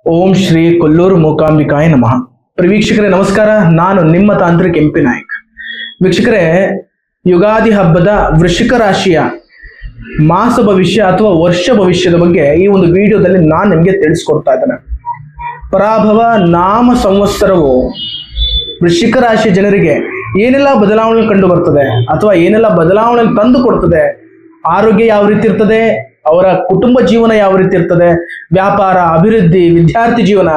ಓಂ ಶ್ರೀ ಕೊಲ್ಲೂರು ಮೂಕಾಂಬಿಕಾಯ ನಮಃ. ವೀಕ್ಷಕರೇ ನಮಸ್ಕಾರ, ನಾನು ನಿಮ್ಮ ತಾಂತ್ರಿಕ ಎಂಪಿ ನಾಯಕ್. ವೀಕ್ಷಕರೇ, ಯುಗಾದಿ ಹಬ್ಬದ ವೃಶ್ಚಿಕ ರಾಶಿಯ ಮಾಸ ಭವಿಷ್ಯ ಅಥವಾ ವರ್ಷ ಭವಿಷ್ಯದ ಬಗ್ಗೆ ಈ ಒಂದು ವಿಡಿಯೋದಲ್ಲಿ ನಾನು ನಿಮಗೆ ತಿಳಿಸ್ಕೊಡ್ತಾ ಇದ್ದೇನೆ. ಪರಾಭವ ನಾಮ ಸಂವತ್ಸರವು ವೃಶ್ಚಿಕ ರಾಶಿಯ ಜನರಿಗೆ ಏನೆಲ್ಲ ಬದಲಾವಣೆ ಕಂಡು ಬರ್ತದೆ ಅಥವಾ ಏನೆಲ್ಲ ಬದಲಾವಣೆ ತಂದು ಕೊಡ್ತದೆ, ಆರೋಗ್ಯ ಯಾವ ರೀತಿ ಇರ್ತದೆ, ಅವರ ಕುಟುಂಬ ಜೀವನ ಯಾವ ರೀತಿ ಇರ್ತದೆ, ವ್ಯಾಪಾರ, ಅಭಿವೃದ್ಧಿ, ವಿದ್ಯಾರ್ಥಿ ಜೀವನ,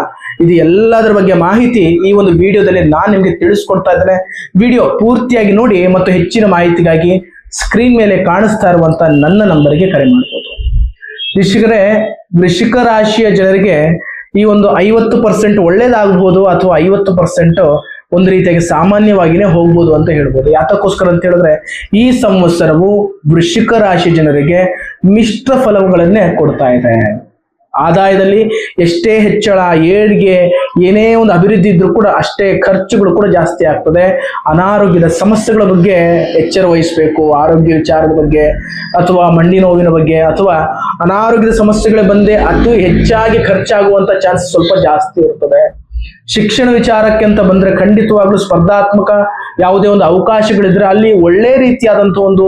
ಇದು ಎಲ್ಲದರ ಬಗ್ಗೆ ಮಾಹಿತಿ ಈ ಒಂದು ವಿಡಿಯೋದಲ್ಲಿ ನಾನು ನಿಮಗೆ ತಿಳಿಸ್ಕೊಡ್ತಾ ಇದ್ದೇನೆ. ವಿಡಿಯೋ ಪೂರ್ತಿಯಾಗಿ ನೋಡಿ ಮತ್ತು ಹೆಚ್ಚಿನ ಮಾಹಿತಿಗಾಗಿ ಸ್ಕ್ರೀನ್ ಮೇಲೆ ಕಾಣಿಸ್ತಾ ಇರುವಂತ ನನ್ನ ನಂಬರ್ಗೆ ಕರೆ ಮಾಡಬಹುದು. ವೀಕ್ಷಕರೇ, ವೃಶ್ಚಿಕ ರಾಶಿಯ ಜನರಿಗೆ ಈ ಒಂದು 50% ಒಳ್ಳೇದಾಗಬಹುದು ಅಥವಾ 50% ಒಂದು ರೀತಿಯಾಗಿ ಸಾಮಾನ್ಯವಾಗಿನೇ ಹೋಗ್ಬೋದು ಅಂತ ಹೇಳ್ಬೋದು. ಯಾತಕ್ಕೋಸ್ಕರ ಅಂತ ಹೇಳಿದ್ರೆ ಈ ಸಂವತ್ಸರವು ವೃಶ್ಚಿಕ ರಾಶಿ ಜನರಿಗೆ ಮಿಶ್ರ ಫಲಗಳನ್ನೇ ಕೊಡ್ತಾ ಇದೆ. ಆದಾಯದಲ್ಲಿ ಎಷ್ಟೇ ಹೆಚ್ಚಳ, ಏಳಿಗೆ, ಏನೇ ಒಂದು ಅಭಿವೃದ್ಧಿ ಇದ್ರೂ ಕೂಡ ಅಷ್ಟೇ ಖರ್ಚುಗಳು ಕೂಡ ಜಾಸ್ತಿ ಆಗ್ತದೆ. ಅನಾರೋಗ್ಯದ ಸಮಸ್ಯೆಗಳ ಬಗ್ಗೆ ಎಚ್ಚರ ವಹಿಸಬೇಕು. ಆರೋಗ್ಯ ವಿಚಾರದ ಬಗ್ಗೆ ಅಥವಾ ಮಂಡಿ ನೋವಿನ ಬಗ್ಗೆ ಅಥವಾ ಅನಾರೋಗ್ಯದ ಸಮಸ್ಯೆಗಳೇ ಬಂದೇ ಅತಿ ಹೆಚ್ಚಾಗಿ ಖರ್ಚಾಗುವಂತ ಚಾನ್ಸ್ ಸ್ವಲ್ಪ ಜಾಸ್ತಿ ಇರ್ತದೆ. ಶಿಕ್ಷಣ ವಿಚಾರಕ್ಕೆ ಅಂತ ಬಂದ್ರೆ ಖಂಡಿತವಾಗ್ಲೂ ಸ್ಪರ್ಧಾತ್ಮಕ ಯಾವುದೇ ಒಂದು ಅವಕಾಶಗಳಿದ್ರೆ ಅಲ್ಲಿ ಒಳ್ಳೆ ರೀತಿಯಾದಂತಹ ಒಂದು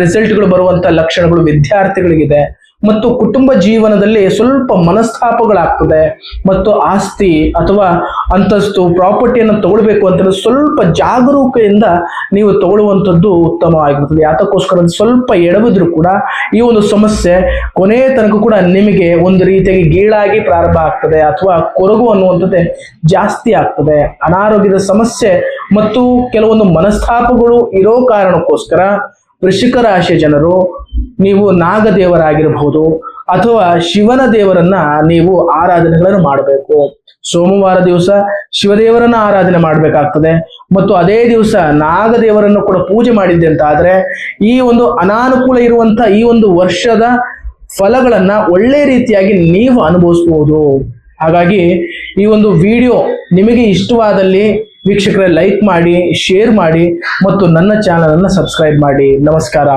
ರಿಸಲ್ಟ್ಗಳು ಬರುವಂತ ಲಕ್ಷಣಗಳು ವಿದ್ಯಾರ್ಥಿಗಳಿಗಿದೆ. ಮತ್ತು ಕುಟುಂಬ ಜೀವನದಲ್ಲಿ ಸ್ವಲ್ಪ ಮನಸ್ತಾಪಗಳಾಗ್ತದೆ ಮತ್ತು ಆಸ್ತಿ ಅಥವಾ ಅಂತಸ್ತು, ಪ್ರಾಪರ್ಟಿಯನ್ನು ತಗೊಳ್ಬೇಕು ಅಂತ ಸ್ವಲ್ಪ ಜಾಗರೂಕತೆಯಿಂದ ನೀವು ತಗೊಳ್ಳುವಂಥದ್ದು ಉತ್ತಮವಾಗಿರ್ತದೆ. ಯಾತಕ್ಕೋಸ್ಕರ ಸ್ವಲ್ಪ ಎಡವಿದ್ರು ಕೂಡ ಈ ಒಂದು ಸಮಸ್ಯೆ ಕೊನೆಯ ತನಕ ಕೂಡ ನಿಮಗೆ ಒಂದು ರೀತಿಯಾಗಿ ಗೀಳಾಗಿ ಪ್ರಾರಂಭ ಆಗ್ತದೆ ಅಥವಾ ಕೊರಗು ಅನ್ನುವಂಥದ್ದೇ ಜಾಸ್ತಿ ಆಗ್ತದೆ. ಅನಾರೋಗ್ಯದ ಸಮಸ್ಯೆ ಮತ್ತು ಕೆಲವೊಂದು ಮನಸ್ತಾಪಗಳು ಇರೋ ಕಾರಣಕ್ಕೋಸ್ಕರ ವೃಶ್ಚಿಕ ರಾಶಿಯ ಜನರು ನೀವು ನಾಗದೇವರಾಗಿರಬಹುದು ಅಥವಾ ಶಿವನ ದೇವರನ್ನ ನೀವು ಆರಾಧನೆಗಳನ್ನು ಮಾಡಬೇಕು. ಸೋಮವಾರ ದಿವಸ ಶಿವದೇವರನ್ನ ಆರಾಧನೆ ಮಾಡಬೇಕಾಗ್ತದೆ ಮತ್ತು ಅದೇ ದಿವಸ ನಾಗದೇವರನ್ನು ಕೂಡ ಪೂಜೆ ಮಾಡಿದ್ದೆ ಅಂತ ಆದ್ರೆ ಈ ಒಂದು ಅನಾನುಕೂಲ ಇರುವಂತ ಈ ಒಂದು ವರ್ಷದ ಫಲಗಳನ್ನ ಒಳ್ಳೆ ರೀತಿಯಾಗಿ ನೀವು ಅನುಭವಿಸಬಹುದು. ಹಾಗಾಗಿ ಈ ಒಂದು ವಿಡಿಯೋ ನಿಮಗೆ ಇಷ್ಟವಾದಲ್ಲಿ ವೀಕ್ಷಕರೇ ಲೈಕ್ ಮಾಡಿ, ಶೇರ್ ಮಾಡಿ ಮತ್ತು ನನ್ನ ಚಾನಲ್ ಅನ್ನು ಸಬ್ಸ್ಕ್ರೈಬ್ ಮಾಡಿ. ನಮಸ್ಕಾರ.